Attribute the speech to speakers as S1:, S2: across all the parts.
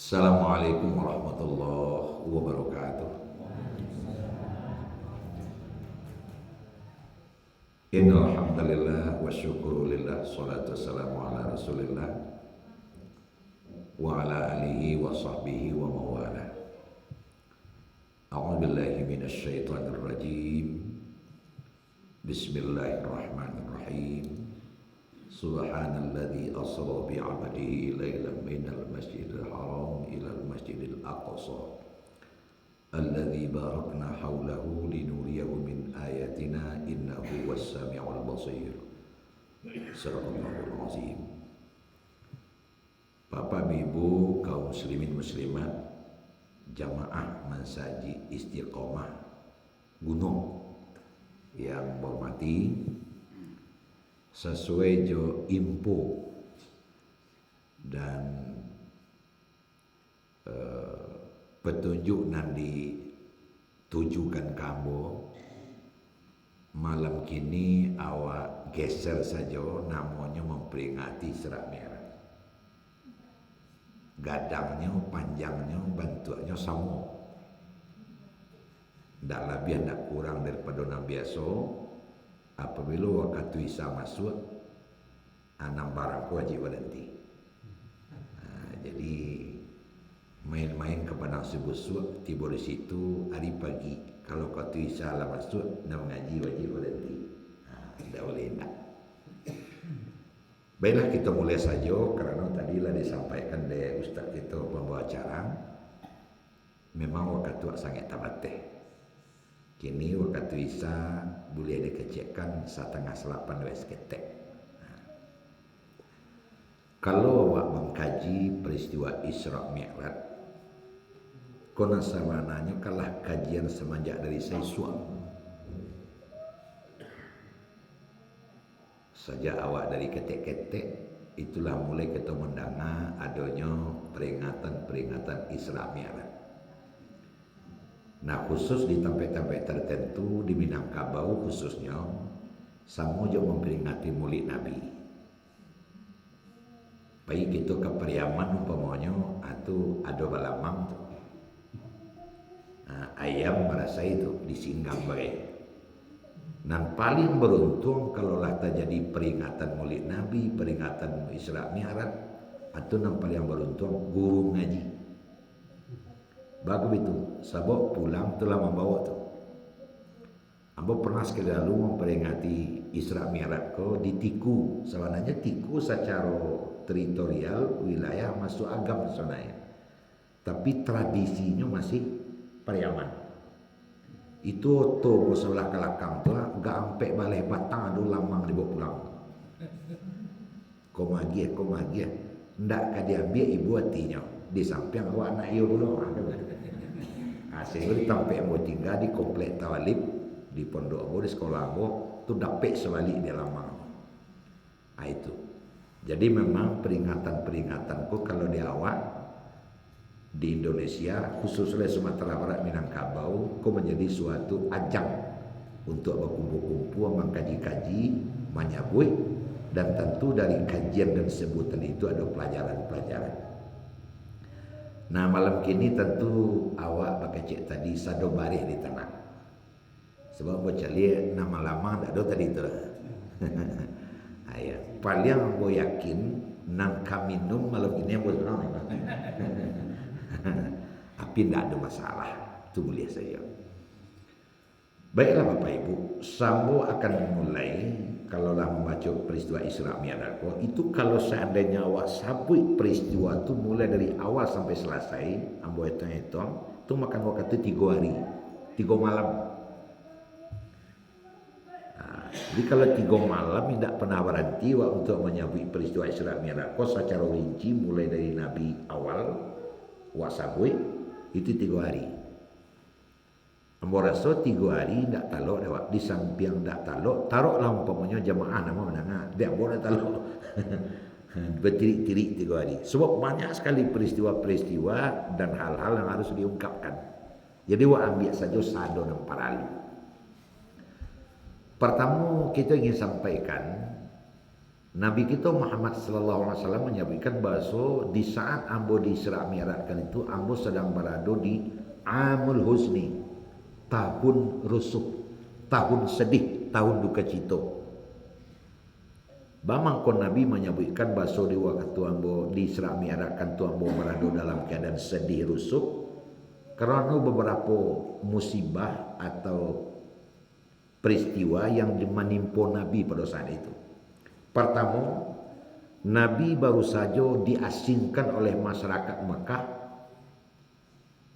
S1: Assalamualaikum warahmatullahi wabarakatuh. Innal hamdalillah wa syukru lillah, salatu wassalamu ala Rasulillah wa ala alihi wa sahbihi wa mawala. A'udzu billahi minasy syaithanir rajim. Bismillahirrahmanirrahim. Subhanalladzi asra bi 'abdihi lailan minal masjidil haram ilal masjidil aqsa alladzi barakna haulahu linuriyahu min ayatina innahu was-sami'ul basir. Sadaqallahul azim. Bapak Ibu kaum muslimin muslimat, jamaah Mansaji Istiqomah Gunung yang hormati, sesuai jo info dan petunjuk nan ditujukan kamu malam kini awak geser saja namanya memperingati Isra Mi'raj. Gadangnya, panjangnya, bentuknya sama, tidak lebih tidak kurang daripada yang biasa. Apabila waktu Isa masuk, anam barangku wajib berhenti. Jadi main-main ke Padang Sebusuk, tiba di situ hari pagi. Kalau waktu Isa lah masuk, nak mengaji wajib berhenti. Tidak boleh nak. Baiklah, kita mulai saja kerana tadilah disampaikan oleh Ustaz kita pembawa acara. Memang waktu sangat tabateh. Kini waktu Isa boleh dikecekkan 7:30 wes ketek. Kalau awak mengkaji peristiwa Isra Mi'raj, konon sawananya kalah kajian semenjak dari saya suam. Sejak awak dari ketek-ketek, itulah mulai kita mendengar adanya peringatan-peringatan Isra Mi'raj. Nah, khusus di tempat-tempat tertentu di Minangkabau khususnya, sama juga memperingati Maulid Nabi. Baik itu ke Pariaman umpamanya atau ada balamang tu. Ayam merasa itu disinggang bagai. Dan paling beruntung kalau lah terjadi peringatan Maulid Nabi, peringatan Isra Mi'raj, atau yang paling beruntung guru ngaji. Bagus itu, sabok pulang telah membawa tu. Ambo pernah sekali lalu memperingati Isra Mi'raj ko di Tiku. Sebenarnya Tiku secara teritorial wilayah masuk agam sebenarnya. Tapi tradisinya masih Pariaman. Itu tu sebelah kelakang tu gak ampe balai batang adu lamang dibawa pulang. Komagia. Ndak ka diambil ibu hatinya. Di samping awak anak iyo dulu. Sehingga di tempat yang tinggal di komplek Tawalib, di pondok Abo, di sekolah Abo, tu dapet sebalik di lamang. Itu. Jadi memang peringatan-peringatanku kalau di awak di Indonesia, khususnya Sumatera Barat, Minangkabau, kau menjadi suatu ajang untuk berkumpul-kumpul, mengkaji-kaji, menyabui, dan tentu dari kajian dan sebutan itu ada pelajaran-pelajaran. Nah, malam kini tentu awak pakai cek tadi sado barih di tanah. Sebab baca lihat nama lama tak ada tadi tu. Ayat paling aku yakin nang kami minum malam ini yang boleh. Tapi tidak ada masalah. Itu boleh saya. Baiklah Bapak Ibu, Sambo akan memulai kalaulah membaca peristiwa Isra Mi'raj itu. Kalau seandainya awak sabui peristiwa itu mulai dari awal sampai selesai, ambo hitung itu makan waktu 3 hari 3 malam. Jadi kalau 3 malam tidak pernah berhenti untuk menyabui peristiwa Isra Mi'raj secara rinci mulai dari Nabi awal wak sabui itu 3 hari. Ambo rasa 3 hari ndak talok lewat di samping ndak talok taruhlah umpamanya jamaah nama mendengar dia boleh talok bertirik-tirik 3 hari sebab banyak sekali peristiwa-peristiwa dan hal-hal yang harus diungkapkan. Jadi wak ambil saja sado dan parali. Pertama kita ingin sampaikan Nabi kita Muhammad sallallahu alaihi wasallam menyebutkan bahwa di saat ambo Isra Mi'rajkan itu ambo sedang berada di Amul Huzni, tahun rusuh, tahun sedih, tahun duka cita. Bamangkon Nabi menyebutkan bahwa di waktu ambo di Isra Mi'rajkan tu ambo berada dalam keadaan sedih rusuh karena beberapa musibah atau peristiwa yang menimpa Nabi pada saat itu. Pertama, Nabi baru saja diasingkan oleh masyarakat Mekah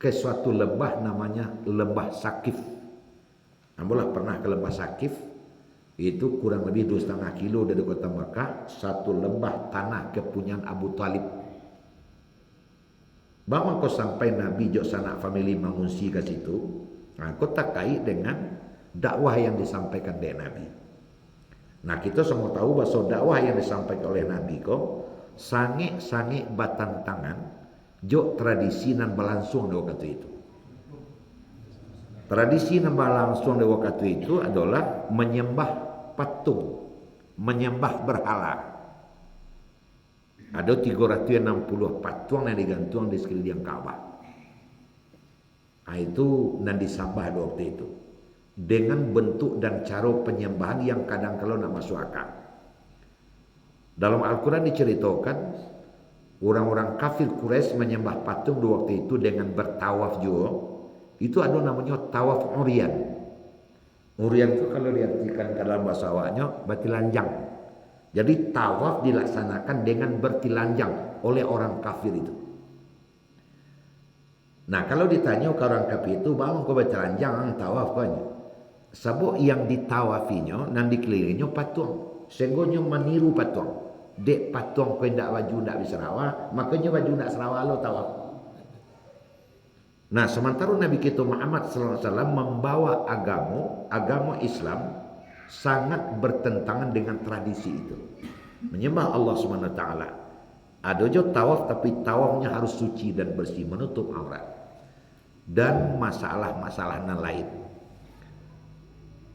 S1: ke suatu lembah namanya Lembah Sakif. Ambolah pernah ke Lembah Sakif, itu kurang lebih 2,5 kilo dari kota Mekah, satu lembah tanah kepunyaan Abu Talib. Bang kau sampai Nabi jok sanak family mengungsi ke situ, nah, kau tak kait dengan dakwah yang disampaikan oleh Nabi. Nah kita semua tahu bahwa dakwah yang disampaikan oleh Nabi kok sange batantangan jok tradisi nan berlangsung di waktu itu. Tradisi nan berlangsung di waktu itu adalah menyembah patung, menyembah berhala. Ada 360 patung yang digantung di sekeliling Ka'bah. Nah, itu nan disembah di waktu itu, dengan bentuk dan cara penyembahan yang kadang kalau nak masuk akal. Dalam Al-Quran diceritakan orang-orang kafir Quraisy menyembah patung di waktu itu dengan bertawaf juga. Itu ada namanya tawaf urian. Urian itu kalau diartikan dalam bahasa awaknya bertelanjang. Jadi tawaf dilaksanakan dengan bertelanjang oleh orang kafir itu. Nah kalau ditanya ke orang kafir itu, bang kau bertelanjang tawaf kau? Sebab yang ditawafinya dan dikelilinginya patung, sehingga meniru patung. Dek patung kau ndak baju ndak bisa rawa, makanya baju ndak serawa lo tawaf. Nah sementara Nabi kita Muhammad sallallahu alaihi wasallam membawa agama Islam sangat bertentangan dengan tradisi itu, menyembah Allah Subhanahu wa taala. Ada je tawaf tapi tawafnya harus suci dan bersih, menutup aurat, dan masalah-masalah lain.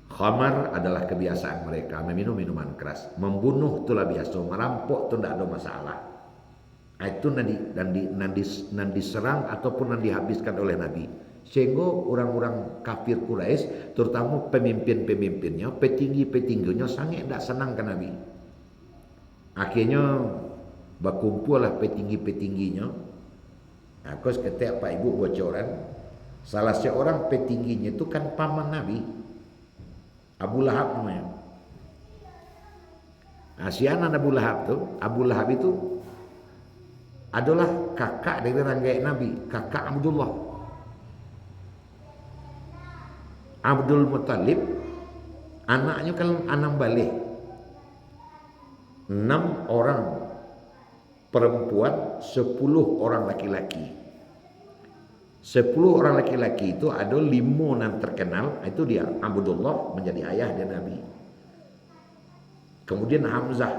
S1: Khamar adalah kebiasaan mereka, meminum minuman keras, membunuh itulah biasa, merampok itu tidak ada masalah. Itu nan diserang ataupun nan dihabiskan oleh Nabi. Sehingga orang-orang kafir Quraisy, terutama pemimpin-pemimpinnya, petinggi-petingginya sangat tidak senang ke Nabi. Akhirnya berkumpul lah petinggi-petingginya. Aku seketika Pak Ibu bocoran, salah seorang petingginya itu kan paman Nabi, Abu Lahab namanya. Nah, si anak Abu Lahab itu adalah kakak dari ranggai Nabi, kakak Abdullah. Abdul Muttalib anaknya kan 6 balik, 6 orang perempuan, 10 orang laki-laki. 10 orang laki-laki itu ada 5 yang terkenal, itu dia Abdullah menjadi ayah dia Nabi. Kemudian Hamzah,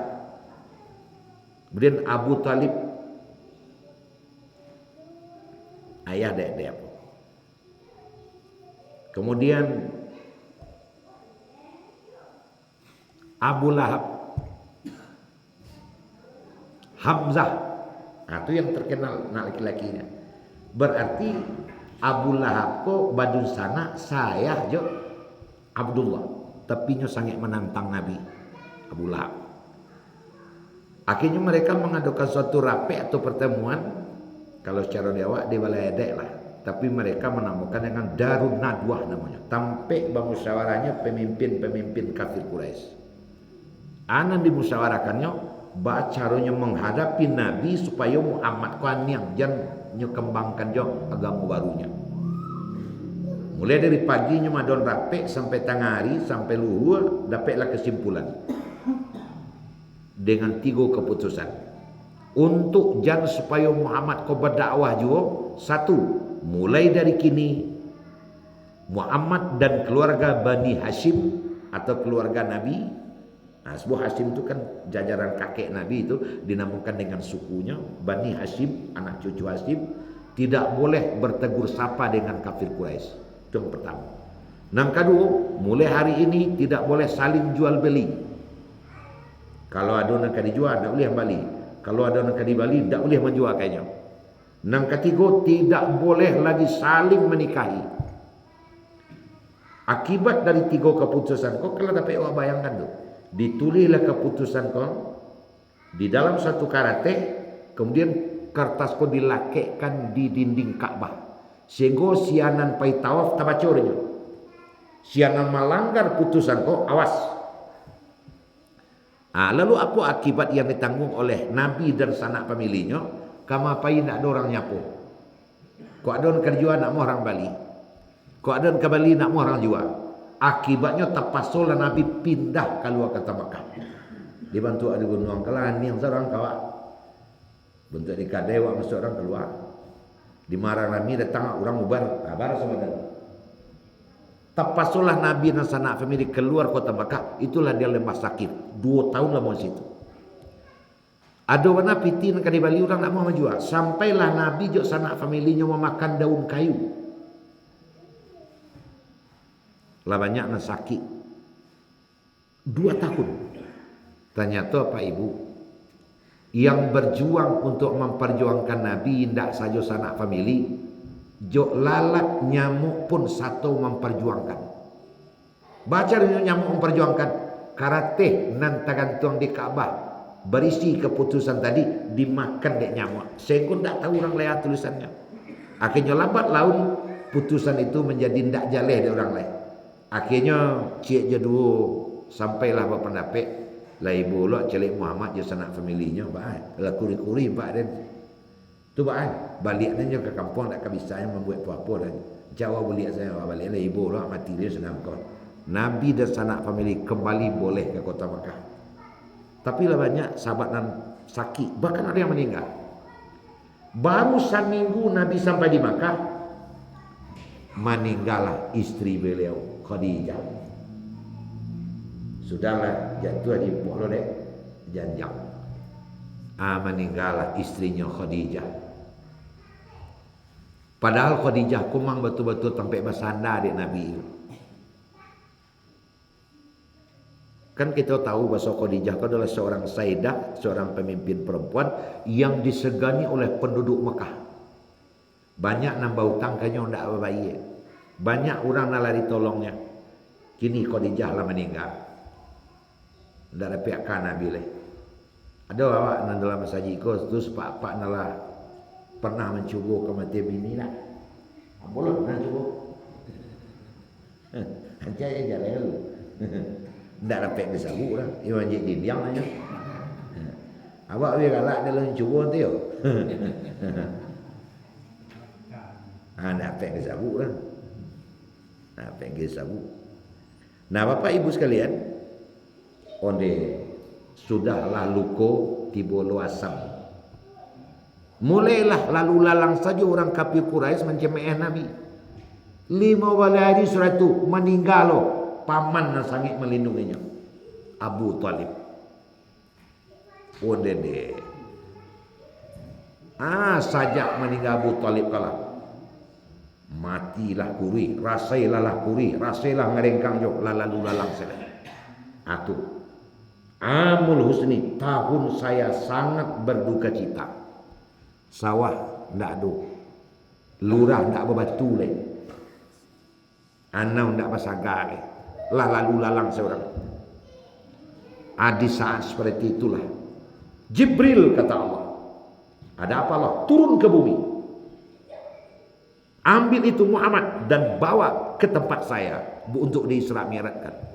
S1: kemudian Abu Talib, ayah dia. Kemudian Abu Lahab, Hamzah, nah itu yang terkenal anak laki-lakinya. Berarti Abu Lahab kok badun sana saya jo Abdullah, tapi nyo sangat menantang Nabi Abu Lahab. Akhirnya mereka mengadakan suatu rapat atau pertemuan, kalau secara Jawa di balai edek lah, tapi mereka menamakan dengan Darun Nadwah namanya. Tampek bermusyawarahnya pemimpin-pemimpin kafir Quraisy. Anan dimusyawarakannya baca caranya menghadapi Nabi supaya Muhammad kuanyang jangan kembangkan jo agama barunya. Mulai dari paginya madon rapek sampai tengah hari sampai luhur, dapatlah kesimpulan dengan 3 keputusan. Untuk jangan supaya Muhammad kau berdakwah juga, 1, mulai dari kini Muhammad dan keluarga Bani Hashim atau keluarga Nabi. Nah, sebuah Hashim itu kan jajaran kakek Nabi, itu dinamakan dengan sukunya Bani Hashim, anak cucu Hashim, tidak boleh bertegur sapa dengan kafir Quraisy. Itu yang pertama. Yang kedua, mulai hari ini tidak boleh saling jual beli. Kalau ada nak dijual, tak boleh bali. Kalau ada nak dibali, tak boleh menjual kayaknya. Yang ketiga, tidak boleh lagi saling menikahi. Akibat dari 3 keputusan kau, kalau dapat awak bayangkan tu, ditulislah keputusan kau di dalam satu karate, kemudian kertas kau dilakekkan di dinding Ka'bah, sehingga sianan pai tawaf tak baca dia. Sianan melanggar putusan kau, awas. Lalu apa akibat yang ditanggung oleh Nabi dan sanak familinya? Kamu apain nak ada orang nyapu? Kau ada orang kerja nak mau orang Bali? Kau ada orang ke Bali nak mau orang jual? Akibatnya terpaksalah Nabi pindah keluar kota Makkah. Dibantu ada gunung Kelan yang seorang kawak. Bentuk di Kadewa masuk orang keluar. Di Mararami datang orang ubar kabar sebenarnya. Terpaksalah Nabi dan sanak famili keluar kota Makkah. Itulah dia lembah sakit. 2 tahun lah mau situ. Ada warna piti nak di Bali orang nak mau menjual. Sampailah Nabi jok sanak familinya mau makan daun kayu. Lah banyak nak sakit. 2 tahun. Ternyata Pak Ibu, yang berjuang untuk memperjuangkan Nabi tidak saja sanak famili, jok lalat nyamuk pun satu memperjuangkan. Baca nyamuk memperjuangkan. Karate nan tergantung di Ka'bah berisi keputusan tadi dimakan dek nyamuk. Sehingga tak tahu orang lihat tulisannya. Akhirnya lambat laun putusan itu menjadi tidak jaleh dari orang lain. Akhirnya cik jeduo sampailah berpendapat lah ibu lo celik Muhammad je sanak familinya baik. Lah kuri-kuri pak dan tu baik. Baliknya ke kampung tak bisa membuat apa-apa dan jawab balik saya balik lah ibu lo mati dia senang kau. Nabi dan sanak famili kembali boleh ke kota Makkah. Tapi lah banyak sahabat nan sakit, bahkan ada yang meninggal. Baru seminggu Nabi sampai di Makkah, meninggallah istri beliau Khadijah. Sudahlah jatuh di pokok dek janjang. Meninggallah istrinya Khadijah. Padahal Khadijah kumang betul-betul sampai bersandar di Nabi itu. Kan kita tahu bahwa Khadijah adalah seorang sayyidah, seorang pemimpin perempuan yang disegani oleh penduduk Mekah. Banyak nambah hutang kayaknya tidak baik. Banyak orang nak lari tolongnya. Kini Khadijah lah meninggal. Tidak ada pihak Nabi leh. Ada awak nan dalam masjid ko terus pak nala pernah mencuba kematian bini lah. Boleh nak cuba. Aja jalan. Tak dapat disabuk lah. Ia wajib diam aja. Awak dia galak dalam cuba tu yo. Tak dapat disabuk lah. Tak dapat disabuk. Nah, Bapak Ibu sekalian, onde sudahlah luko tiba luasam. Mulailah lalu lalang saja orang kafir Quraisy mencemeh Nabi. 5 hari surat itu meninggal loh. Paman yang sangat melindunginya, Abu Talib. Dede. Sajak meninggal Abu Talib kalah. Matilah kuri, rasailah lah kuri, rasailah ngerengkang jok lalu lalang saya. Atu. Amul husni, tahun saya sangat berduka cita. Sawah ndak ada. Lurah ndak berbatu leh. Anau ndak basagar leh. Lalu lalang seorang. Di saat seperti itulah Jibril kata Allah, ada apa Allah? Turun ke bumi, ambil itu Muhammad dan bawa ke tempat saya untuk diisra mi'rajkan.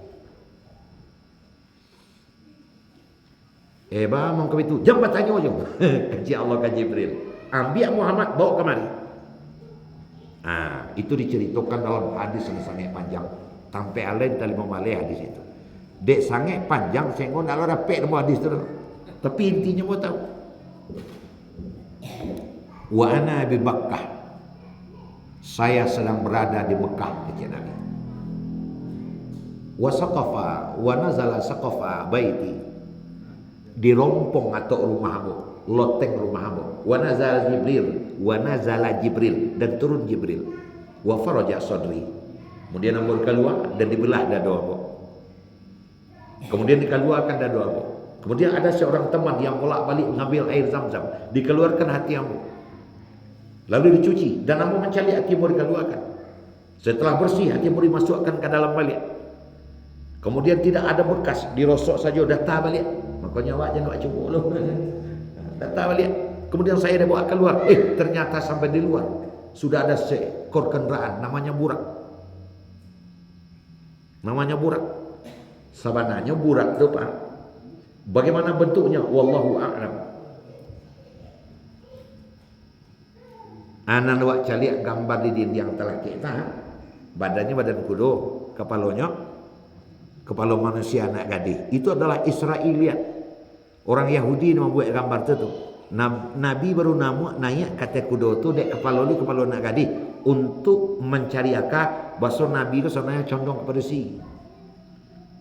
S1: Bang ke itu jam bertanya aja. Kaji Allah ke Jibril, ambil Muhammad bawa kemari. Itu diceritakan dalam hadis yang sangat panjang. Sampai alain tali memalih hadis itu. Dek sangat panjang sehingga nak lo dapat nama hadis tu. Tapi intinya mau tahu. Wa ana bi Makkah. Saya sedang berada di Mekah kata Nabi. Wa saqafa wa nazala saqafa baiti. Di rompong atau rumahmu, loteng rumahmu. Wa nazala Jibril dan turun Jibril. Wa faraja sadri. Kemudian ambon keluar dan dibelah dada aku. Kemudian dikeluarkan dada aku. Kemudian ada seorang teman yang bolak-balik mengambil air Zam-Zam, dikeluarkan hati ambo. Lalu dicuci dan ambo mencari hati ambo dikeluarkan. Setelah bersih hati ambo dimasukkan ke dalam balik. Kemudian tidak ada bekas, dirosok saja dah tak balik. Makanya awak jangan buat cukup dulu. Dah tak balik. Kemudian saya dah bawa keluar. Ternyata sampai di luar sudah ada seekor kendaraan namanya burak. Namanya burak. Sebenarnya burak itu Pak, bagaimana bentuknya? Wallahu a'lam. Anak awak cari gambar di dinding telah kita. Badannya badan kudo, kepalanya kepala manusia anak gadis. Itu adalah Israeliat. Orang Yahudi yang membuat gambar itu. Nabi baru naik kata kudo tu dek kepala anak gadis untuk mencari akal bahasa Nabi itu sebenarnya condong kepada si.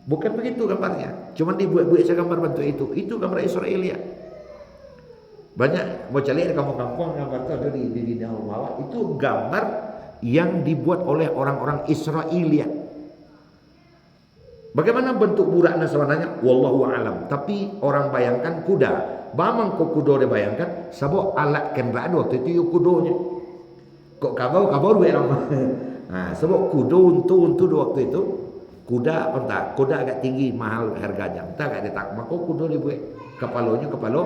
S1: Bukan begitu gambarnya. Cuma dibuat-buat gambar bentuk itu. Itu gambar Israeliat. Banyak mau cari di kampung-kampung gambar itu ada di bawah. Itu gambar yang dibuat oleh orang-orang Israeliat. Bagaimana bentuk buraknya sebenarnya? Wallahu a'lam. Tapi orang bayangkan kuda. Bamang kok kuda dia bayangkan sebab alat kendaraan waktu itu kudonya. Kok kabau duit orang. Nah, sebab kuda untuk waktu itu kuda entah, kuda agak tinggi mahal harganya. Entah agak ditak. Maka kuda dibuat kepala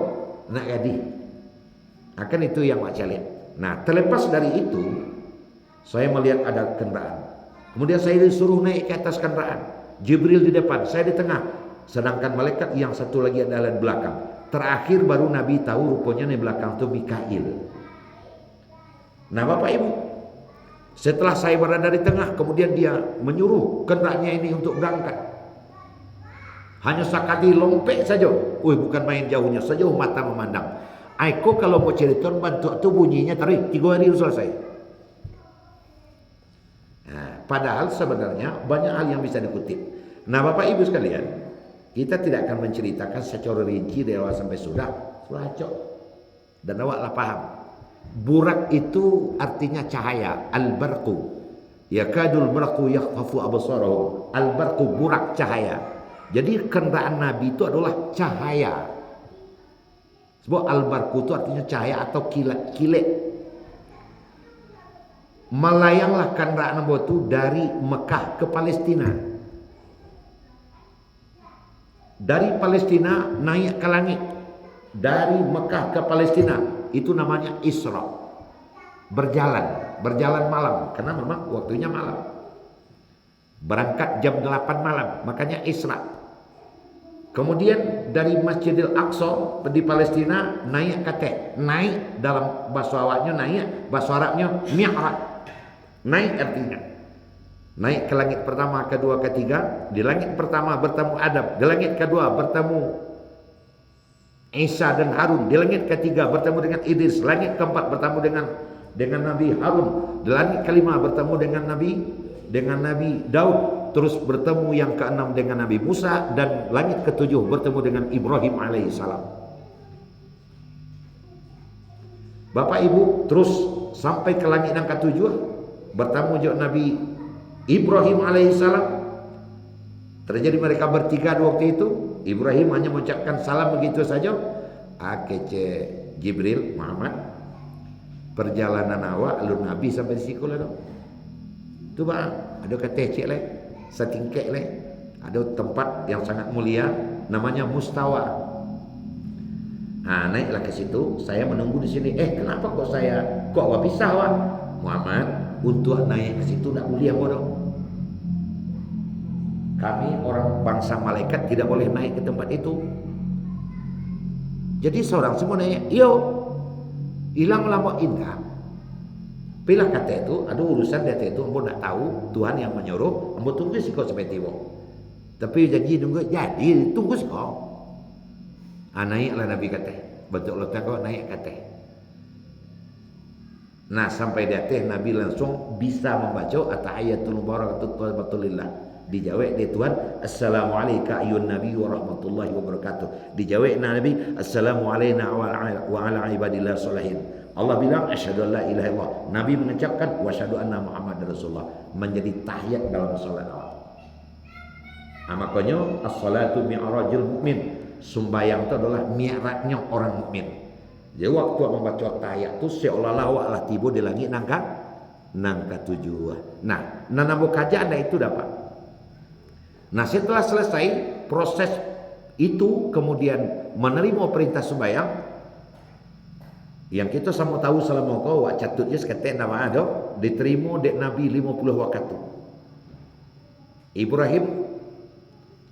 S1: nak jadi. Akan itu yang macam lihat. Nah, terlepas dari itu saya melihat ada kendaraan. Kemudian saya disuruh naik ke atas kendaraan. Jibril di depan, saya di tengah. Sedangkan malaikat yang satu lagi adalah di belakang. Terakhir baru Nabi tahu rupanya di belakang itu Mikail. Nah Bapak Ibu, setelah saya berada di tengah, kemudian dia menyuruh kendaraannya ini untuk berangkat. Hanya sekali lompek saja. Bukan main jauhnya, sejauh mata memandang. Aku kalau mau cerita bantu tu bunyinya tarik 3 hari selesai. Nah, padahal sebenarnya banyak hal yang bisa dikutip. Nah Bapak Ibu sekalian, kita tidak akan menceritakan secara rinci dari awal sampai sudah cok. Dan awaklah paham. Burak itu artinya cahaya. Al-barqu yakadul barqu yakhfafu absarahum. Al-barqu burak cahaya. Jadi kendaraan Nabi itu adalah cahaya. Sebab al-barqu itu artinya cahaya atau kilat. Melayanglah kendaraan Nabi itu dari Mekah ke Palestina. Dari Palestina naik ke langit. Dari Mekah ke Palestina. Itu namanya Isra. Berjalan malam. Karena memang waktunya malam. Berangkat jam 8 malam. Makanya Isra. Kemudian dari Masjidil Aqsa di Palestina naik ke Tek. Naik dalam bahasa awaknya naik. Bahasa Arabnya Mi'raj. Naik artinya. Naik ke langit pertama, kedua, ketiga. Di langit pertama bertemu Adam. Di langit kedua bertemu Isa dan Harun. Di langit ketiga bertemu dengan Idris. Langit keempat bertemu dengan Nabi Harun. Di langit kelima bertemu dengan Nabi Daud. Terus bertemu yang keenam dengan Nabi Musa. Dan langit ketujuh bertemu dengan Ibrahim alaihissalam. Bapak Ibu terus sampai ke langit yang ketujuh. Bertemu juga Nabi Ibrahim alaihissalam. Terjadi mereka bertiga waktu itu. Ibrahim hanya mengucapkan salam begitu saja. Kece Jibril Muhammad, perjalanan awak lu Nabi sampai di sekolah dong. Tu bang, ada kata cek leh, setingkek leh. Ada tempat yang sangat mulia namanya Mustawa. Nah, naiklah ke situ. Saya menunggu di sini. Kenapa kok awak pisah wah? Muhammad, untuk naik ke situ tak boleh bodoh. Kami orang bangsa malaikat tidak boleh naik ke tempat itu. Jadi seorang semua nanya, hilang lama indah. Bila kata itu, ada urusan kata itu, ambo nak tahu Tuhan yang menyuruh, ambo tunggu sih kau sampai tiba. Tapi janji tunggu, jadi tunggu sih kau. Naiklah Nabi kata, betul letak kau naik kata. Nah sampai di atas Nabi langsung bisa membaca at-tahiyatul mubarakatuh lillah. Dijawab dia Tuhan, assalamualaikum ayyuhan nabi wa rahmatullahi wa barakatuh. Dijawab Nabi, assalamu alayna wa ala ibadillah sholihin. Allah bilang asyhadu an la ilaha illallah. Nabi mengucapkan wa asyhadu anna Muhammad Rasulullah. Menjadi tahiyat dalam salat awal. Makanya as-salatu mi'rajul mukmin. Sembayang itu adalah mi'rajnya orang mukmin. Jadi waktu membaca tahiyat itu seolah-olah awaklah tiba di langit nangka tujuh. Nah, nanamu kajian itu dapat. Nah, setelah selesai proses itu kemudian menerima perintah sembayang yang kita sama tahu selama kau wak catutnya seketek nama ada diterima dek Nabi 50 waktu. Ibrahim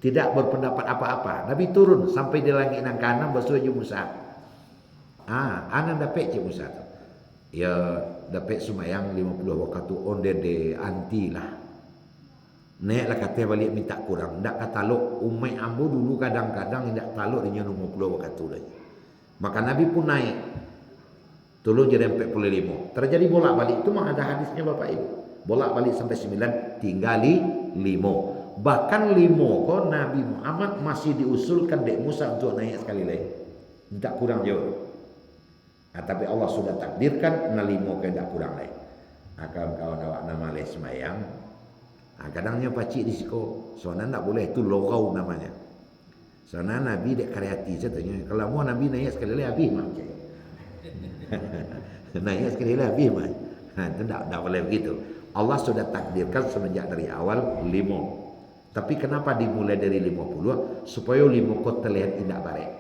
S1: tidak berpendapat apa-apa. Nabi turun sampai di langit nang kanan bersuju Musa. Anak dapat je Musa tu. Ya dapat sembahyang 50 waktu onde de anti lah. Naiklah kata balik minta kurang. Ndak kata lo umai ambo dulu kadang-kadang ndak taluk dia 50 waktu dah. Maka Nabi pun naik. Tolong jadi 45. Terjadi bolak-balik itu memang ada hadisnya Bapak Ibu. Bolak-balik sampai 9 tinggali 5. Bahkan 5 kok Nabi Muhammad masih diusulkan dek Musa untuk naik sekali lagi. Tak kurang jauh. Tapi Allah sudah takdirkan nalimo ke tak kurang lagi. Kawan-kawan awak nama leh semayang. Kadangnya pacik di siko. Soalnya tak boleh itu logau namanya. Soalnya Nabi dek kreatif katanya. Kalau mau Nabi naik sekali lagi habis mak. Naik sekali lagi habis mak. Itu tak boleh begitu. Allah sudah takdirkan semenjak dari awal 5. Tapi kenapa dimulai dari 50? Supaya 5 kau terlihat indah barek.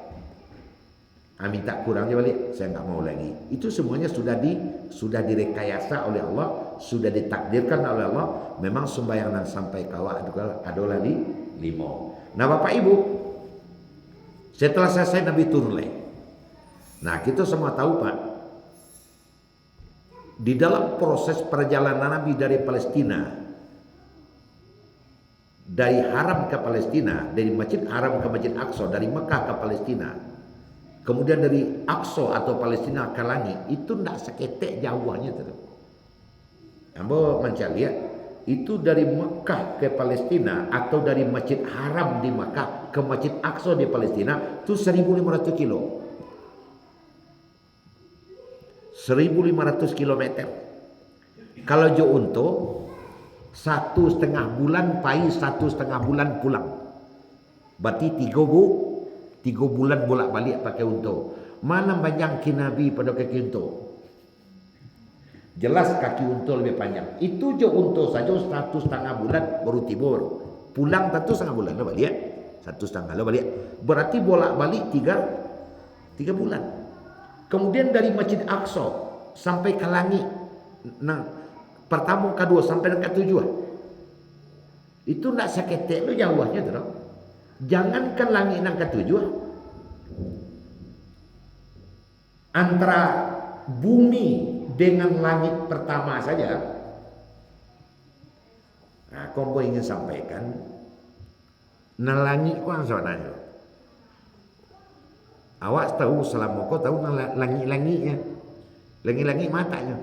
S1: Minta kurang je balik, saya enggak mau lagi. Itu semuanya sudah direkayasa oleh Allah, sudah ditakdirkan oleh Allah. Memang sembahyang dan sampai kawak adalah 5. Nah Bapak Ibu, setelah selesai Nabi turun lagi. Nah kita semua tahu Pak, di dalam proses perjalanan Nabi dari Palestina, dari Haram ke Palestina, dari Masjid Haram ke Masjid Aqsa, dari Mekah ke Palestina, kemudian dari Aqsa atau Palestina ke langit, itu tidak seketek jauhnya tu. Ambo mencari lihat, itu dari Mekah ke Palestina atau dari Masjid Haram di Mekah ke Masjid Aqsa di Palestina itu 1.500 kilo. 1.500 kilometer. Kalau jo untuk 1,5 bulan pai 1,5 bulan pulang. Berarti 3 bulan bolak-balik pakai unta. Mana banyak Nabi pada kaki unta? Jelas kaki unta lebih panjang. Itu je unta saja 1,5 bulan baru tiba baru. Pulang tentu 1,5 bulan lah balik. 1,5 lah balik. Berarti bolak-balik 3 bulan. Kemudian dari Masjid Aqsa sampai ke langit. Nah, pertama kedua sampai ke tujuan. Itu nak seketek lu jauhnya tu. Jangankan langit nang ketujuh, antara bumi dengan langit pertama saja. Nah, kompo ingin sampaikan, nah langit ku sebenarnya. Awak tahu selama kau tahu langit-langitnya, langit-langit matanya,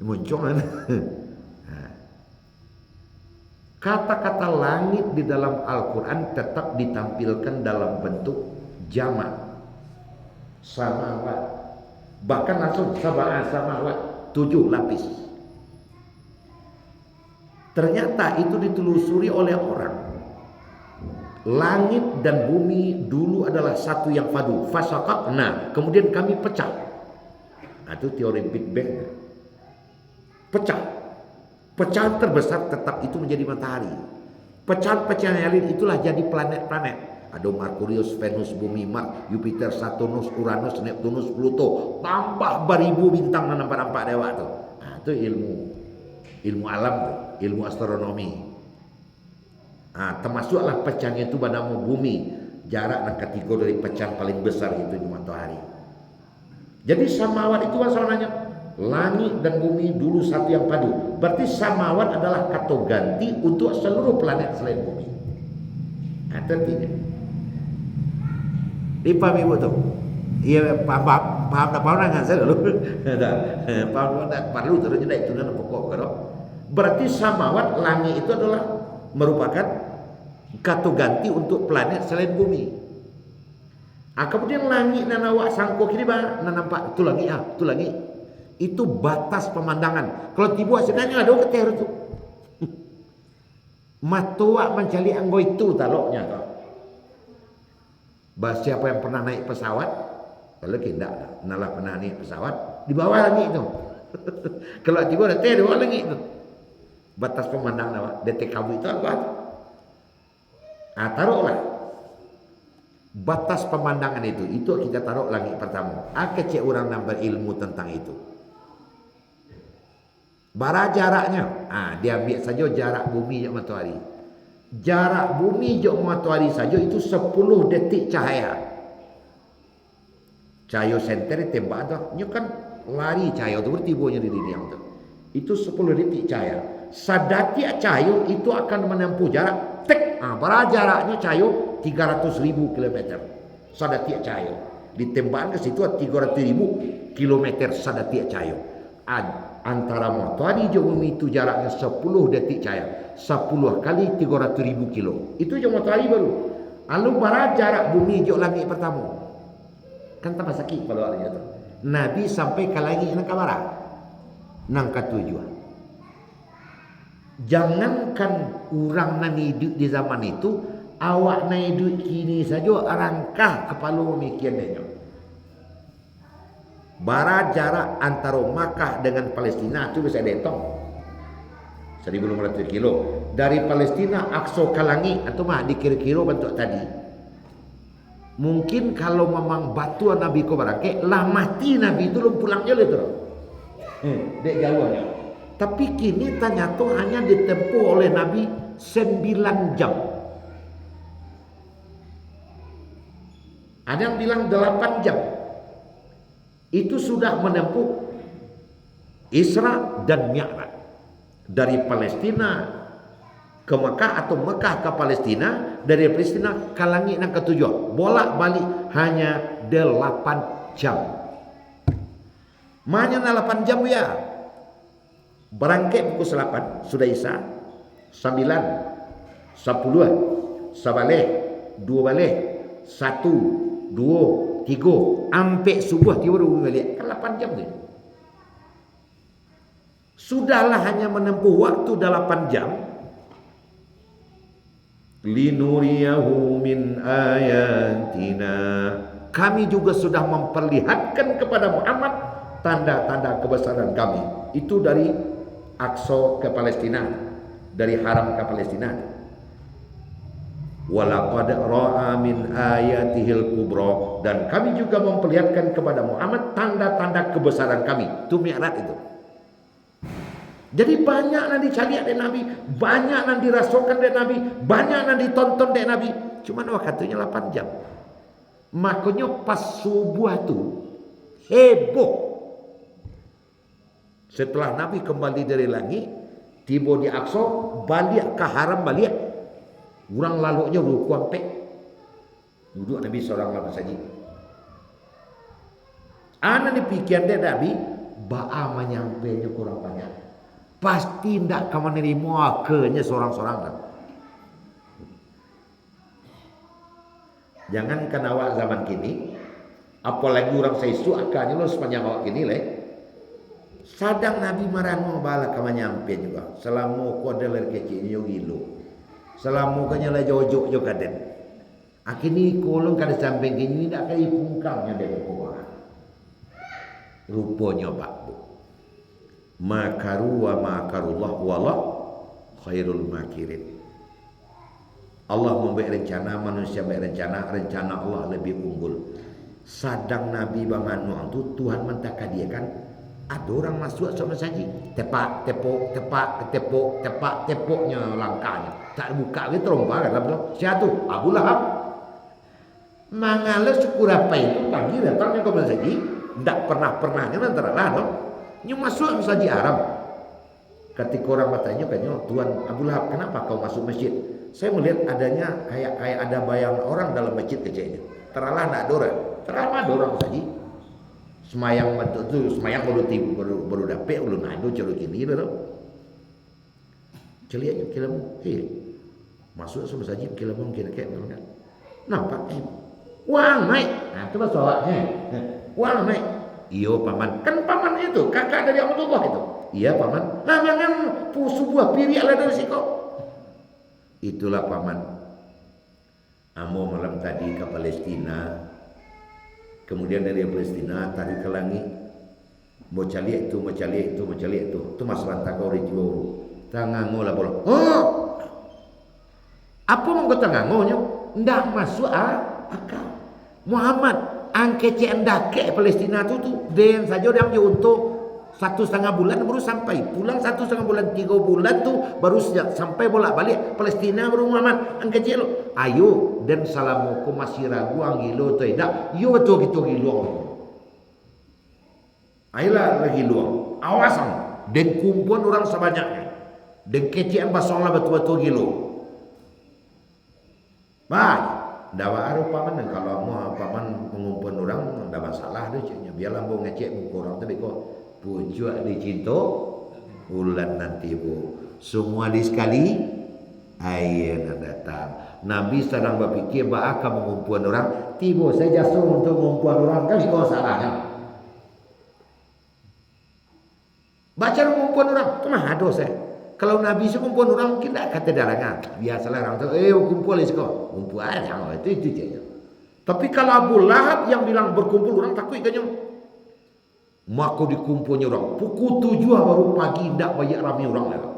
S1: muncul kan? Kata-kata langit di dalam Al-Quran tetap ditampilkan dalam bentuk jamak samawat, bahkan langsung samawat 7 lapis. Ternyata itu ditelusuri oleh orang. Langit dan bumi dulu adalah satu yang padu, fasaqaqna, kemudian kami pecah. Itu teori Big Bang. Pecah. Pecahan terbesar tetap itu menjadi matahari. Pecahan-pecahan yang lain itulah jadi planet-planet. Ada Merkurius, Venus, Bumi, Mars, Jupiter, Saturnus, Uranus, Neptunus, Pluto. Tambah beribu bintang nampak-nampak dewa tu. Itu ilmu alam tu, ilmu astronomi. Termasuklah pecahan itu pada bumi. Jarak dan ketiga dari pecahan paling besar itu di matahari. Jadi samawat itu masalahnya. Langit dan bumi dulu satu yang padu. Berarti samawat adalah kata ganti untuk seluruh planet selain bumi. Artinya dipahami ibu tu? Iya paham enggak saya dulu? Paham tak perlu terus jadi itu nama pokok kalau. Berarti samawat langit itu adalah merupakan kata ganti untuk planet selain bumi. Kemudian langit dan awak sangko kiri bah nampak itu langit itu langit. Itu batas pemandangan. Kalau tiba sebenarnya ada keter tu. Matua mencari anggo itu taloknya tu. Siapa yang pernah naik pesawat? Kalau tidak, nalah pernah naik pesawat di bawah langit itu. Kalau tiba ada di bawah langit itu. Batas pemandang apa? DTKB itu apa? Taruhlah batas pemandangan itu kita taruh langit pertama. Kecil orang yang berilmu tentang itu. Bara jaraknya, dia ambil saja jarak bumi dan matahari. Jarak bumi dan matahari saja itu 10 detik cahaya. Cahaya senter tembak tu, nyo kan lari cahaya tu bertibunya di dunia tu. Itu 10 detik cahaya. Sadatik cahaya itu akan menempuh jarak tek. Bara jaraknya cahaya 300.000 kilometer. Sadatik cahaya. Ditembakkan ke situ 300.000 kilometer sadatik cahaya. Antara matahari dan bumi itu jaraknya 10 detik cahaya. 10 kali 300.000 kilo. Itu je matahari baru. Lalu bara jarak bumi dan langit pertama. Kan tambah sakit kalau ada tu. Nabi sampai ke langit nang kabara. Nang katujuan. Jangankan orang nan hidup di zaman itu, awak nan hidup kini saja arangkah kepala memikirnya. Bara jarak antara Makkah dengan Palestina itu bisa dihitung 1.500 kilo. Dari Palestina Aqsa ke langit atau dikira-kira bentuk tadi. Mungkin kalau memang batu Nabi ko barangke lah mati Nabi itu belum pulangnya itu. Dek jauhnya. Tapi kini ternyata hanya ditempuh oleh Nabi 9 jam. Ada yang bilang 8 jam. Itu sudah menempuh Isra dan Mi'raj. Dari Palestina ke Mekah atau Mekah ke Palestina, dari Palestina ke langit yang ketujuh. Bolak-balik hanya 8 jam. Mana 8 jam ya? Berangkat pukul 8 sudah Isya, 9, 10, sabalik, 2 balik, 1, 2, 3, sampai subuh tiba baru balik. Kan 8 jam tu. Sudahlah hanya menempuh waktu 8 jam. Linuriyahu min ayatina. Kami juga sudah memperlihatkan kepada Muhammad tanda-tanda kebesaran kami. Itu dari Aqsa ke Palestina, dari Haram ke Palestina. Walaqad ra'a min ayatihil kubra, dan kami juga memperlihatkan kepada Muhammad tanda-tanda kebesaran kami. Itu Mi'raj itu. Jadi banyak yang dicari dari Nabi, banyak yang dirasakan dari Nabi, banyak yang ditonton dari Nabi. Cuma waktunya 8 jam. Makanya pas subuh itu heboh. Setelah Nabi kembali dari langit, tiba di Aqsa, balik ke Haram balik. Orang lalunya ruku ampe. Duduk Nabi seorang lama saja. Ana dipikir dia Nabi, ba'a menyampainya kurang banyak. Pasti tidak akan menerima akhirnya seorang-seorang. Jangankan awak zaman kini, apalagi orang seisu akalnya lo sepanjang awak kini leh. Sadang Nabi marano bala ka menyampe juga. Selama ko adalah kecilnya gilo. Selama kanya lah jojok jo kaden. Akini kolong kada samping kini ndak kai pungkangnya dari ko. Rupanya Pak Bu. Makaru wa makarullah wallah khairul makirin. Allah membuat rencana, manusia membuat rencana, rencana Allah lebih unggul. Sadang Nabi bangano itu Tuhan mentaka dia kan, ada orang masuk sama saja, tepak, tepok, tepak, ketepok, tepak, tepoknya langkahnya. Tak buka dia terombang kan bilang, siapa tu? Abu Lahab. Mangala syukur apa itu pagi datangnya ke masjid, tidak pernahnya antara lah no. Nyu masuk saja Arab. Ketika orang bertanya katanya, Tuhan Abu Lahab, kenapa kau masuk masjid? Saya melihat adanya kayak ada bayang orang dalam masjid kecilnya. Teralah nak ada orang, teralah ada orang saja. Semayang betul tu, semayang baru dapat ulun ado celo kini dah. Celiaknya kilamu, masuk sama saja kilamu kira kayak mana? Nampak wang naik, nah tu bahasa awaknya. Wang naik. Iyo paman, kan paman itu kakak dari Abdullah itu. Iya paman. Nah jangan sebuah piri ala dari siko. Itulah paman. Amo malam tadi ke Palestina, kemudian dari Palestina tarik ke langit, mau cari itu, mau cari itu, mau cari itu masalah takau rijo, tanganmu lah bolong. Oh, apa mau kata ngangonya? Ndak masuk akal. Muhammad angkece endake Palestina tu den saja dia untuk 1,5 bulan baru sampai, pulang 1,5 bulan, 3 bulan tu baru sampai bolak balik Palestina baru Muhammad angkece lo. Ayo dan salamuku masih ragu anggilo tu tidak, yo betul gitu gilo. Ayolah lagi luang, awasan dan kumpulan orang sebanyaknya, dan kecian basonglah betul-betul gilo. Baik, dawa aru paman dan kalau mau paman mengumpul orang tidak masalah deh ceknya. Biarlah mau ngecek muka orang tapi kok pujuk dicinta ulan nanti bu. Semua di sekali air datang. Nabi sedang berfikir bakal mengumpul orang. Tiba saya jasa untuk mengumpul orang kan kau salahnya. Baca mengumpul orang, kemana dosa? Kalau Nabi sekumpul orang mungkin tak kata darangan. Biasalah orang tu, kumpul isko, kumpul aja, itu je. Tapi kalau Abu Lahab yang bilang berkumpul orang takut ikannya. Maka dikumpulnya orang. Pukul 7 baru pagi tidak banyak ramai orang lagi.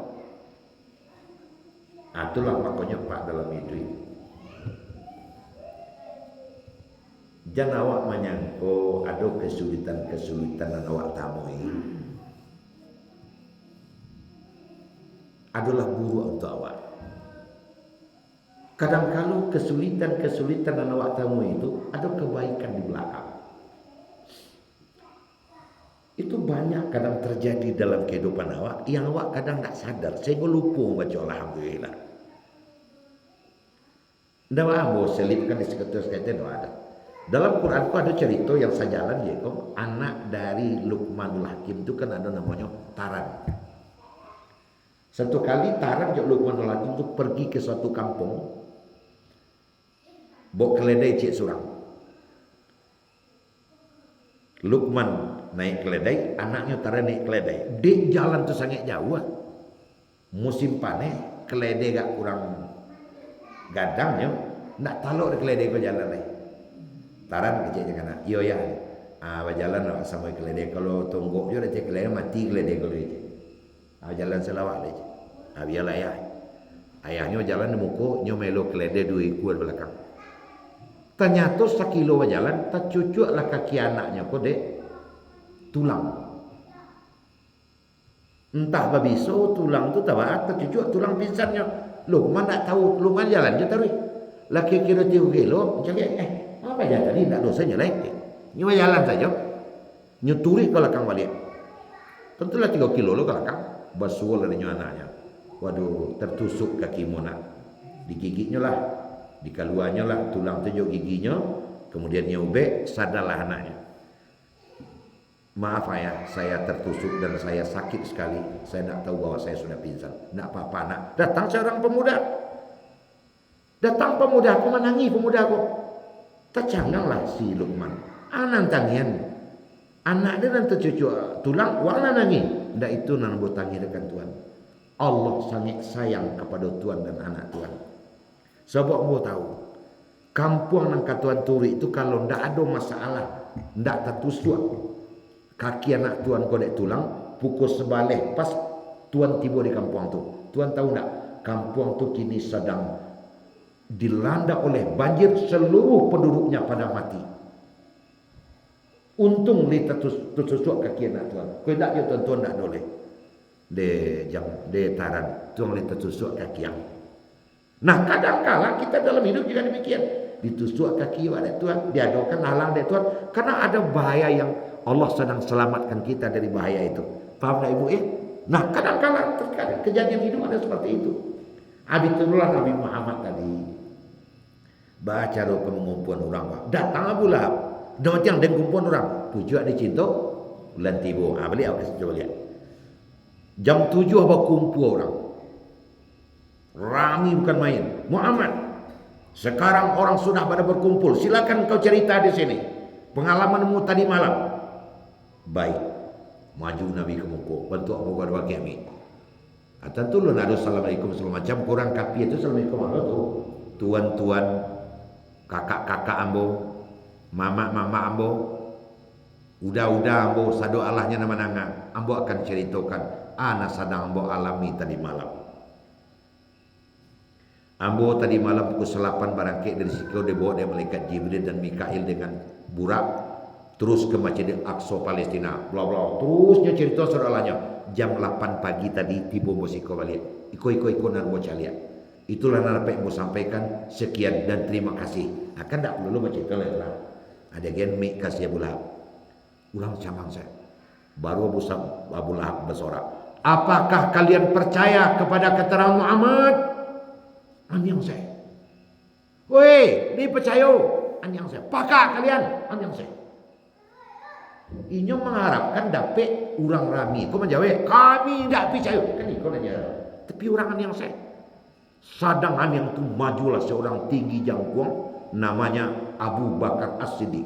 S1: Itulah makanya Pak dalam itu. Jangan awak menyangka ada kesulitan-kesulitan yang awak temui. Adalah buruk untuk awak. Kadang-kadang kesulitan-kesulitan yang awak temui itu ada kebaikan di belakang. Itu banyak kadang terjadi dalam kehidupan awak yang awak kadang tak sadar. Saya lupa baca alhamdulillah. Ndak mau selipkan di sekitar-sekitar tidak ada. Dalam Quran itu ada cerita yang sejalan yaitu anak dari Luqmanul Hakim itu kan ada namanya Taran. Satu kali Taran jak Luqmanul Hakim itu pergi ke suatu kampung, bawa keledai cik surang. Luqman naik keledai, anaknya Taran naik keledai. Di jalan tu sangat jauh. Musim panen, keledai gak kurang gadangnya, nak taluk di keledai ke jalan lain. Taran kecil jangan nak. Iyo ya. Berjalan nak sama keledai. Kalau tonggok je dah cek keledai mati keledai kalau dia. Jalan selawat dia. Biarlah ayah. Ayahnya jalan di muka, nyo melo keledai 2 ekor belakang. Ternyata sekilo berjalan, tercucuklah kaki anaknya kok dek tulang. Entah babiso tulang tu tabat tercucuk tulang pingsannya. Loh, mana tahu lumayan jalan je tarik. Laki kira 3 kilo, macam apa aja tadi tak dosanya lain. Nyo jalan saja. Nyo turik ke belakang balik. Tentulah 3 kilo lo ke belakang. Basual adanya anaknya. Waduh, tertusuk kaki Mona. Digigitnya lah, dikaluannya lah, tulang tunjuk giginya, kemudian nyobek, sadarlah anaknya. Maaf ayah, saya tertusuk dan saya sakit sekali. Saya tidak tahu bahwa saya sudah pingsan. Tidak apa-apa nak. Datang seorang pemuda. Datang pemuda, aku menangi pemuda aku. Tercanganglah si Luqman. Anak tangian. Anak dia nanti cucu tulang, warna nangi. Tidak itu nan botangi dekat Tuhan. Allah sangat sayang kepada Tuhan dan anak Tuhan. Sebab mau tahu, kampung nang Tuhan Turi itu kalau ndak ada masalah, ndak tertusuk kaki anak Tuhan kodek tulang, pukul sebalik pas Tuhan tiba di kampung tu. Tuhan tahu ndak? Kampung tu kini sedang dilanda oleh banjir, seluruh penduduknya pada mati. Untung li tertusuk kaki anak Tuhan. Kau ndak je tuan-tuan ndak boleh. De Taran, tuang li tertusuk kaki yang. Nah kadang-kala kita dalam hidup juga demikian. Ditusuk kaki pada Tuhan, diadakan halang dari Tuhan. Karena ada bahaya yang Allah sedang selamatkan kita dari bahaya itu. Faham tak ibu Nah kadang-kala kejadian hidup ada seperti itu. Habitulah Nabi Muhammad tadi. Baca doa pengumpulan orang. Datang Abu Lahab. Dengan yang dengan kumpulan orang. Pujuk dicinta. Bulan tiba. Balik aku kasih coba lihat. Jam 7 apa kumpul orang. Rami bukan main. Muhammad, sekarang orang sudah pada berkumpul. Silakan kau cerita di sini. Pengalamanmu tadi malam. Baik. Maju Nabi ke muka. Bantu aku buat wakil kami. Tentu lu ada assalamualaikum segala macam. Kurang kapi itu assalamualaikum apa tu. Tuan-tuan kakak-kakak ambo, mama-mama ambo, udah ambo sado Allahnya nama nanga, ambo akan ceritakan ana sadang ambo alami tadi malam. Ambo tadi malam pukul 8 barangkali dari situ dibawa dari malaikat Jibril dan Mikail dengan burak terus ke Masjid Al-Aqsa Palestina. Bla bla. Terusnya cerita saudaranya. Jam 8 pagi tadi tiba Bosiko balik. Iko nan bocah lihat. Itulah apa yang mau sampaikan. Sekian dan terima kasih. Akan tak perlu baca itu lah. Ada gen mik kasih Abu Lahab. Ulang camang saya. Baru Abu Lahab bersorak. Apakah kalian percaya kepada keterangan Muhammad? Anyang saya. Woi, ni percaya. Anyang saya. Pakak kalian? Anyang saya. Inyo mengharapkan dapat orang rami. Kau menjawab, kami tidak percaya. Kan kau nanya. Tapi orang anyang saya. Sadangan yang tu majulah seorang tinggi jangkuang. Namanya Abu Bakar As-Siddiq.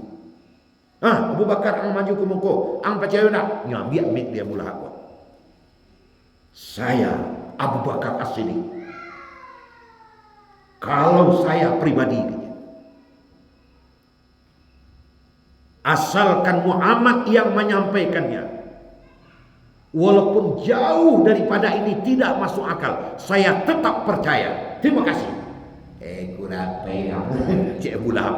S1: Abu Bakar ang maju ke muka. Ang percaya nak? Ngambil mik dia mula aku. Saya Abu Bakar As-Siddiq. Kalau saya pribadi, asalkan Muhammad yang menyampaikannya, walaupun jauh daripada ini tidak masuk akal, saya tetap percaya. Terima kasih. Kurang payah. Cik Abu Lahab.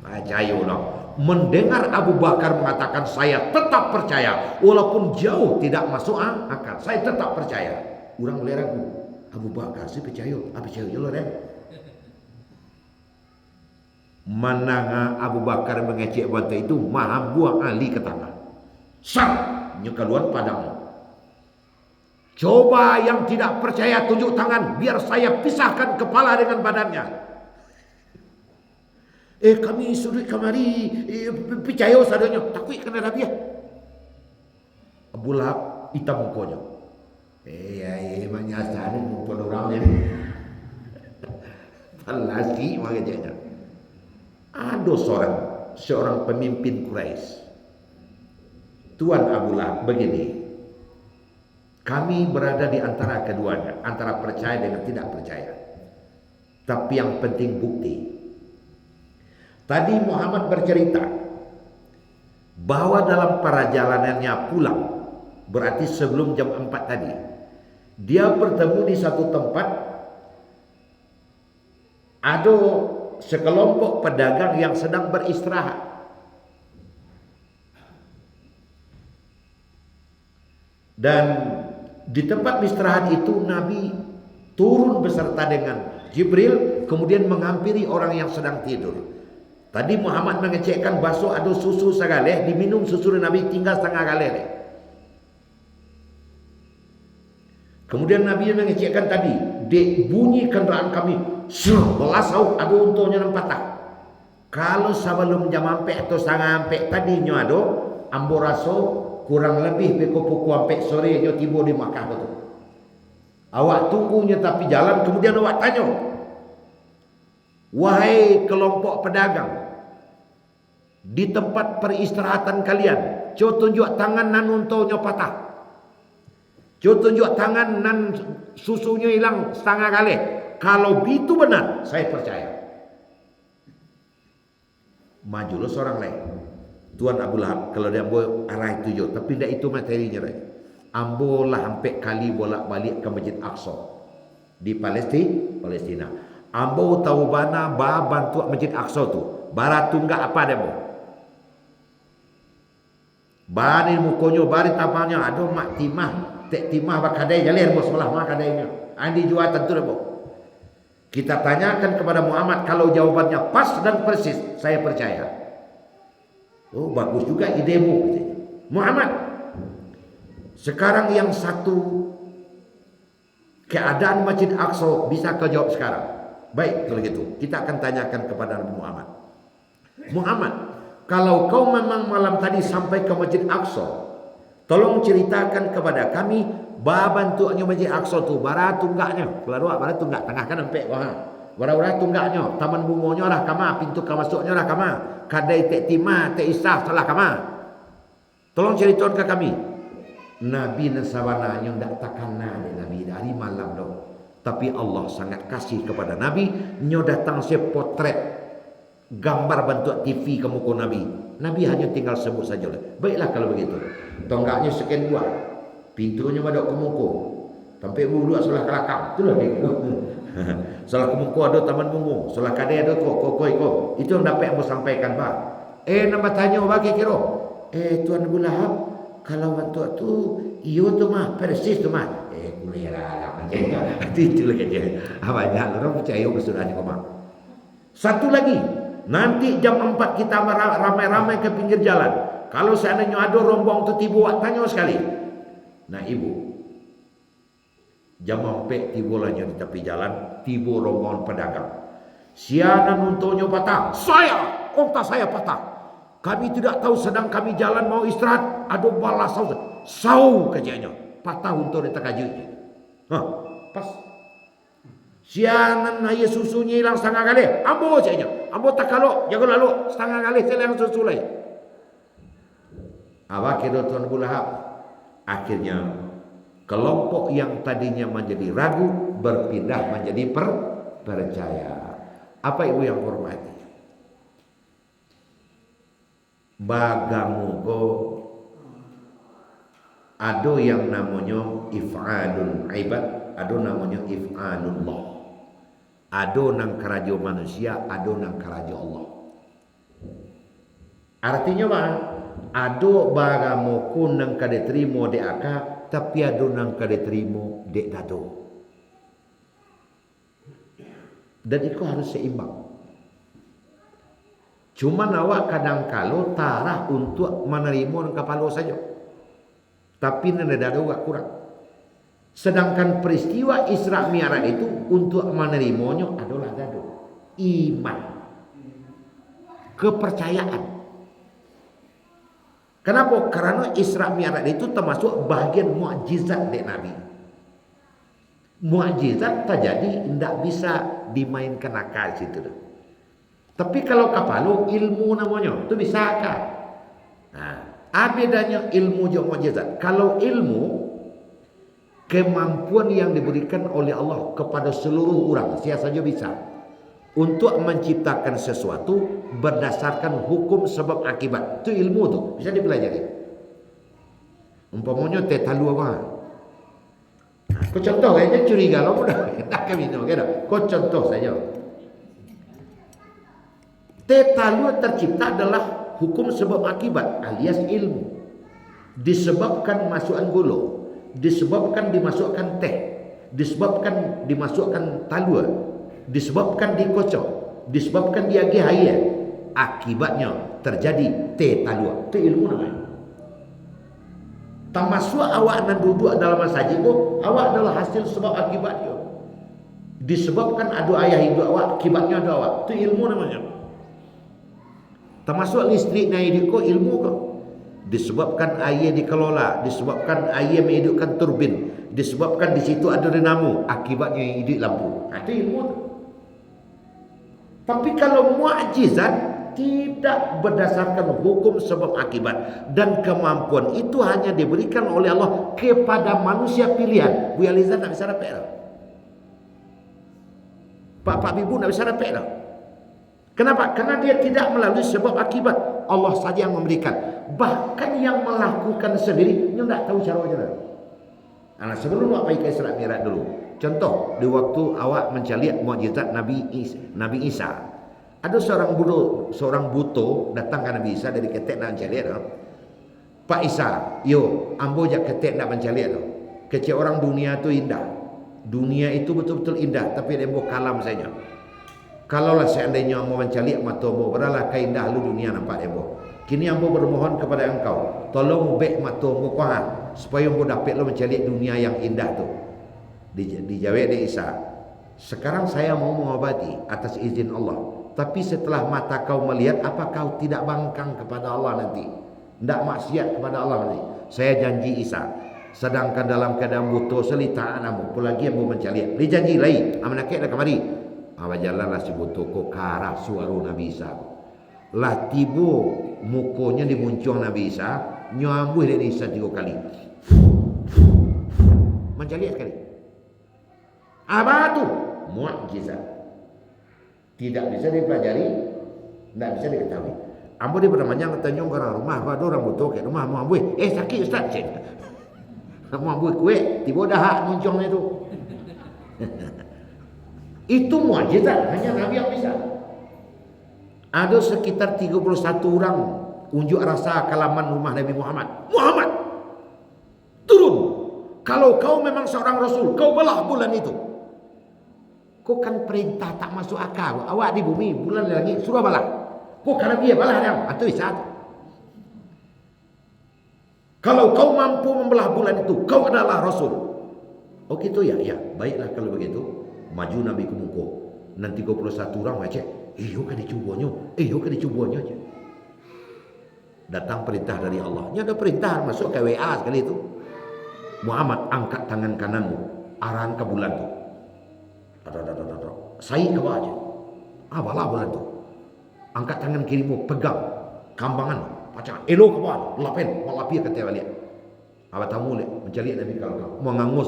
S1: Percayalah. Mendengar Abu Bakar mengatakan saya tetap percaya, walaupun jauh tidak masuk akal, saya tetap percaya. Orang boleh ragu. Abu Bakar saya percaya. Percaya je lah. Mananga Abu Bakar mengecek bantai itu, maha buang Ali ke tangan. Sang nyekaluan padamu. Coba yang tidak percaya tunjuk tangan, biar saya pisahkan kepala dengan badannya. Kami sudut kamari percaya sadanya. Takut kena Nabi. Abu Lahab hitam mukanya. Menyasar mumpun orang ni. Falasi makanya. Ada seorang pemimpin Quraisy. Tuan Abu Lahab begini. Kami berada di antara keduanya, antara percaya dengan tidak percaya. Tapi yang penting bukti. Tadi Muhammad bercerita bahwa dalam perjalanannya pulang, berarti sebelum jam 4 tadi, dia bertemu di satu tempat, ada sekelompok pedagang yang sedang beristirahat. Dan di tempat istirahat itu Nabi turun beserta dengan Jibril, kemudian menghampiri orang yang sedang tidur. Tadi Muhammad mengecekkan basuh ada susu segaleh, diminum susu Nabi tinggal setengah galeh. Kemudian Nabi mengecekkan tadi, bunyi kendaraan kami, belasau ada untungnya 4 tak. Kalau sebelum jam 4 atau setengah 4 tadinya ada, ambo raso kurang lebih pukul 4 sore nyo tiba di Makkah betul. Awak tunggunya tapi jalan, kemudian awak tanya, wahai kelompok pedagang, di tempat peristirahatan kalian, coba tunjuk tangan nan untungnya patah. Coba tunjuk tangan nan susunya hilang setengah kali. Kalau itu benar, saya percaya. Majulah seorang lain. Tuan Abu Lahab, kalau dia ambil arah itu je, tapi tidak itu materinya. Ambo lah sampai kali bolak-balik ke Masjid Aqsa di Palestina. Ambo tahu bana bantu Masjid Aqsa tu. Bara tunggak apa dia mau? Bani mukonyo bari tapanya ada mak timah, tek timah bakadai jalir bos sebelah mak kadainya. Andi jual tentu dia mau. Kita tanyakan kepada Muhammad, kalau jawabannya pas dan persis, saya percaya. Oh, bagus juga idemu. Muhammad, sekarang yang satu keadaan Masjid Aqsa bisa kau jawab sekarang. Baik, kalau gitu kita akan tanyakan kepada Nabi Muhammad. Muhammad, kalau kau memang malam tadi sampai ke Masjid Aqsa, tolong ceritakan kepada kami bantuannya Masjid Aqsa tu, bara tunggaknya, keluar bara tunggak tengah kan sampai bawah. Bara tunggaknya, taman bunganya lah kama, pintu ke masuknya lah kama, kadai tek timah, tek isaf salah kama. Tolong ceritakan ke kami. Nabi nasabananya ndak takana Nabi dari malam dong. Tapi Allah sangat kasih kepada Nabi, nyo datang se potret gambar bentuk TV ke muka Nabi. Nabi hanya tinggal sebut saja. Baiklah kalau begitu. Tonggaknya sekian buah. Pintunya madok ke muka. Sampai bulu sebelah kelakang. Itulah dia. Sebelah ke muka ada taman bunga. Sebelah kadai ada kok. Itu yang dapat yang sampaikan, Pak. Nama tanya bagi kira. Tuan Abu Lahab, kalau bentuk tu, iyo tu mah, persis tu mah. Kulera macam itu lagi dia. Banyak orang percaya kesudahan kau mah. Satu lagi, nanti jam 4 kita ramai-ramai ke pinggir jalan. Kalau seandainya ada rombong tu tiba, tanya sekali. Nah ibu, jam 4 tiba lahnya di tepi jalan, tiba rombongan pedagang. Sianan untungnya patah. Onta saya patah. Kami tidak tahu sedang kami jalan mau istirahat. Ada balas sau kejadiannya. Patah untuk di tengah pas. Sianan ayah susunya hilang setengah kali. Ambo saja. Ambo tak kalau jago lalu setengah kali saya yang susu lagi. Awak kira Tuan Abu Lahab. Akhirnya kelompok yang tadinya menjadi ragu berpindah menjadi percaya. Apa ibu yang hormati? Bagamugo ada yang namanya if'alul ibad, ada namanya if'alullah. Ada nang keraja manusia, ada nang keraja Allah. Artinya apa? Ada bagamuku nang kada terima dek akak, tapi ada nang kada terima dek dado. Dan itu harus seimbang. Cuma awak kadang-kala tarah untuk menerima kepala saja. Tapi nanda dado agak kurang. Sedangkan peristiwa Isra Mi'raj itu untuk menerimanya adalah dado. Iman. Kepercayaan. Kenapa? Karena Isra Mi'raj itu termasuk bahagian mukjizat dari Nabi. Mukjizat terjadi tidak bisa dimainkan akal situ. Tapi kalau kapalo ilmu namanya, itu bisa akal. Nah, apa bedanya ilmu dan mukjizat? Kalau ilmu kemampuan yang diberikan oleh Allah kepada seluruh orang, siapa saja bisa untuk menciptakan sesuatu berdasarkan hukum sebab akibat. Itu ilmu tu bisa dipelajari. Umpamanya tetalu apa? Kau contoh aja curiga lo mudah tak kami tu, kau contoh saja. Tetalu tercipta adalah hukum sebab akibat alias ilmu. Disebabkan masukkan gula, disebabkan dimasukkan teh, disebabkan dimasukkan talua, disebabkan dikocok, disebabkan diagi air, akibatnya terjadi teh talua. Itu ilmu namanya. Termasuk awak nan duduk dalam masjid itu, awak adalah hasil sebab akibatnya. Disebabkan ada ayah hidup awak, akibatnya ada awak. Itu ilmu namanya. Termasuk listrik yang hidupku ilmu kok. Disebabkan air dikelola, disebabkan air menghidupkan turbin, disebabkan di situ ada dinamo, akibatnya hidup lampu. Itu ilmu tu. Tapi kalau mukjizat tidak berdasarkan hukum sebab akibat dan kemampuan itu hanya diberikan oleh Allah kepada manusia pilihan. Bu Yaliza tak bisa dapat dah. Pak Bibu tak bisa dapat dah. Kenapa? Karena dia tidak melalui sebab akibat. Allah saja yang memberikan. Bahkan yang melakukan sendiri, dia tidak tahu cara macam mana. Nah, sebelum awak pergi ke Isra Mi'raj dulu. Contoh, di waktu awak mencari mukjizat Nabi Isa. Ada seorang buto datang ke Nabi Isa dari ketek nak mencari. Pak Isa, yo, ambo jak ketek nak mencari. Kecil orang dunia itu indah. Dunia itu betul-betul indah, tapi dia mau kalam saja. Kalaulah seandainya ambo mencari mata ambo, beralah keindah lu dunia nampak ambo. Kini ambo bermohon kepada engkau, tolong bek mata ambo kuat supaya ambo dapat lu mencari dunia yang indah tu. Dijawab dia Isa, sekarang saya mau mengobati atas izin Allah. Tapi setelah mata kau melihat, apa kau tidak bangkang kepada Allah nanti? Tidak maksiat kepada Allah nanti? Saya janji Isa, sedangkan dalam keadaan butuh selitaan ambo, apalagi ambo mencari. Dia janji lain, amanakek dah kemari. Awak jalanlah si butuh ko karah suara Nabi Isa. Lah tiba mukonya dimuncung Nabi Isa, nyambuh dari Isa 3 kali. Mencari sekali. Apa tu? Mukjizat. Tidak bisa dipelajari Tidak bisa diketahui. Ambo di namanya ngetanyong ke rumah, apa ada orang butuh ke rumah mau ambil. Sakit Ustaz. Mau ambil kue, tiba dah hak muncung itu. Itu mukjizat, hanya Nabi yang bisa. Ada sekitar 31 orang unjuk rasa ke halaman rumah Nabi Muhammad. Muhammad, turun. Kalau kau memang seorang Rasul, kau belah bulan itu. Kau kan perintah tak masuk akal. Awak di bumi, bulan di langit, suruh balah. Kau karena dia balah dia, atau bisa. Kalau kau mampu membelah bulan itu, kau adalah Rasul. Oh gitu ya, ya. Baiklah kalau begitu. Maju Nabi ke muka. Nanti 31 orang macam, iyo kan dicubanya aja. Datang perintah dari Allah. Ini ada perintah masuk ke WA sekali itu. Muhammad, angkat tangan kananmu, arahan ke bulan itu. Saya ke bawah aja. Balah bulan itu. Angkat tangan kirimu, pegang kambangan, pacar, elok ke bawah, lapen, malapi ke tiap lihat. Apa tamu lihat, mencari Nabi kalau mengangus,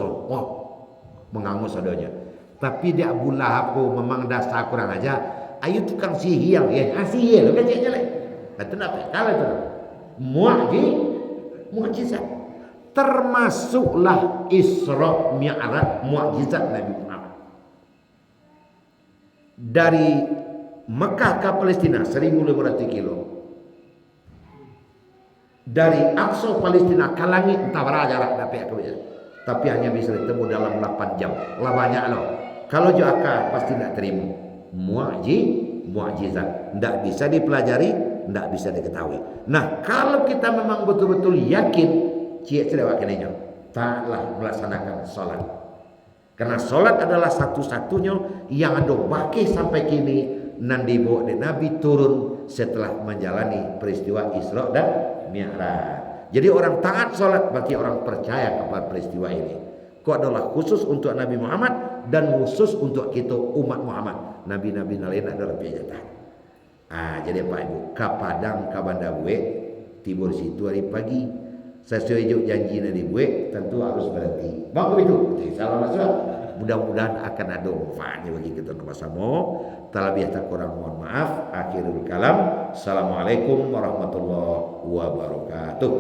S1: mengangus adanya. Tapi dia Abu Lahab memang dasar kurang aja. Ayo tukang sihir ya, sihir kan dia jelek. Itu nak kalah tu. Mukjizat. Termasuklah Isra Mi'raj mukjizat Nabi Muhammad. Dari Mekah ke Palestina 1.500 kilo. Dari Aqsa Palestina ke langit entah berapa jarak tapi hanya bisa ditemu dalam 8 jam. Lah banyak loh. Kalau Joaka pasti tidak terima. Mukjizat. Tidak bisa dipelajari, tidak bisa diketahui. Nah, kalau kita memang betul-betul yakin, cik sudah wakilnya, taklah melaksanakan sholat. Karena sholat adalah satu-satunya yang ada baki sampai kini nanti bawa Nabi turun setelah menjalani peristiwa Isra dan Mi'raj. Jadi orang taat sholat berarti orang percaya kepada peristiwa ini. Itu adalah khusus untuk Nabi Muhammad dan khusus untuk kita umat Muhammad. Nabi-nabi lain adalah pijatan. Jadi Pak Ibu, ke Padang ke Banda Bue, tibur situ hari pagi. Sesuai janji dari Bue, tentu harus berhenti. Bagus itu. Salam masuk. Mudah-mudahan akan ada manfaatnya bagi kita bersama. Terlebih tak kurang mohon maaf. Akhirul kalam. Assalamualaikum warahmatullahi wabarakatuh.